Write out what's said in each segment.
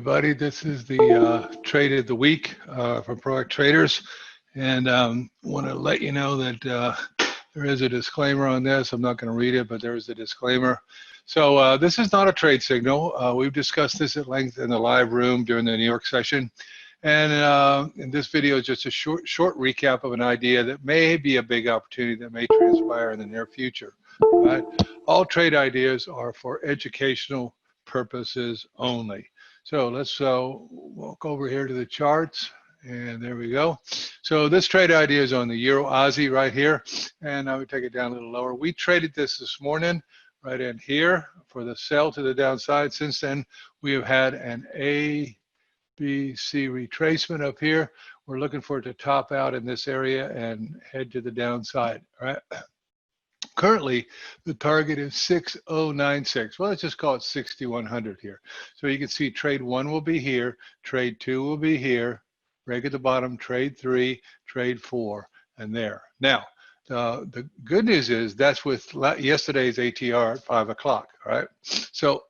everybody. This is the trade of the week for Proact Traders, and want to let you know that there is a disclaimer on this. I'm not going to read it, but there is a disclaimer. So this is not a trade signal. We've discussed this at length in the live room during the New York session, and this video is just a short recap of an idea that may be a big opportunity that may transpire in the near future. Right? All trade ideas are for educational purposes only. So let's walk over here to the charts, and there we go. So this trade idea is on the Euro-Aussie right here, and I would take it down a little lower. We traded this morning right in here for the sell to the downside. Since then, we have had an A, B, C retracement up here. We're looking for it to top out in this area and head to the downside, all right? Currently, the target is 6096. Well, let's just call it 6100 here. So you can see trade 1 will be here, trade 2 will be here, break at the bottom, trade 3, trade 4, and there. Now, the good news is that's with yesterday's ATR at 5 o'clock, all right? So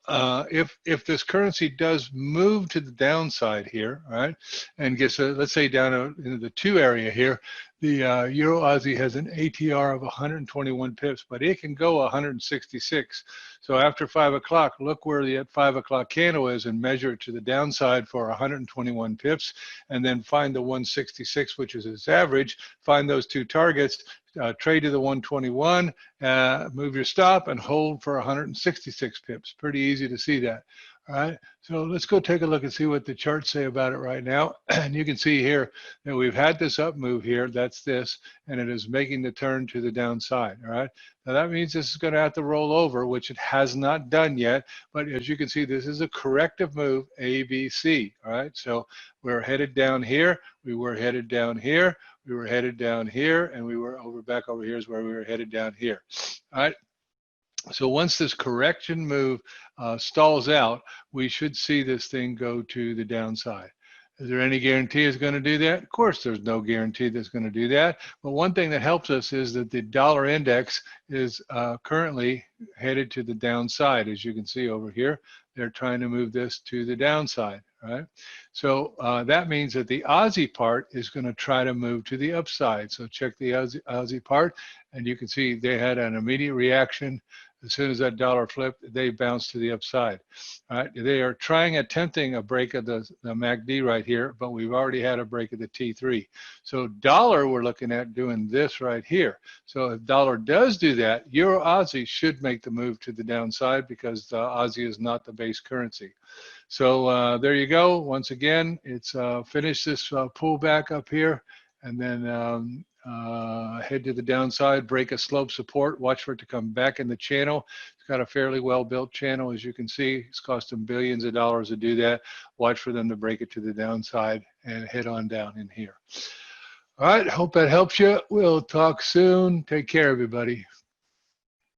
if this currency does move to the downside here, all right, and gets, let's say, down into the 2 area here, the Euro-Aussie has an ATR of 121 pips, but it can go 166. So after 5 o'clock, look where the 5 o'clock candle is and measure it to the downside for 121 pips, and then find the 166, which is its average, find those 2 targets, trade to the 121, move your stop, and hold for 166 pips. Pretty easy to see that. All right, so let's go take a look and see what the charts say about it right now. And you can see here that we've had this up move here, that's this, and it is making the turn to the downside, all right? Now that means this is gonna have to roll over, which it has not done yet, but as you can see, this is a corrective move, A, B, C, all right? So we're headed down here, we were headed down here, we were headed down here, and we were back over here is where we were headed down here, all right? So once this correction move stalls out, we should see this thing go to the downside. Is there any guarantee it's going to do that? Of course, there's no guarantee that's going to do that. But one thing that helps us is that the dollar index is currently headed to the downside. As you can see over here, they're trying to move this to the downside, right? So that means that the Aussie part is going to try to move to the upside. So check the Aussie part, and you can see they had an immediate reaction. As soon as that dollar flipped, they bounced to the upside. All right, they are attempting a break of the MACD right here, but we've already had a break of the T3. So dollar, we're looking at doing this right here. So if dollar does do that, Euro-Aussie should make the move to the downside because the Aussie is not the base currency. So there you go. Once again, it's finished this pullback up here, and then head to the downside, break a slope support, watch for it to come back in the channel. It's got a fairly well-built channel, as you can see. It's cost them billions of dollars to do that. Watch for them to break it to the downside and head on down in here. All right, hope that helps you. We'll talk soon. Take care, everybody.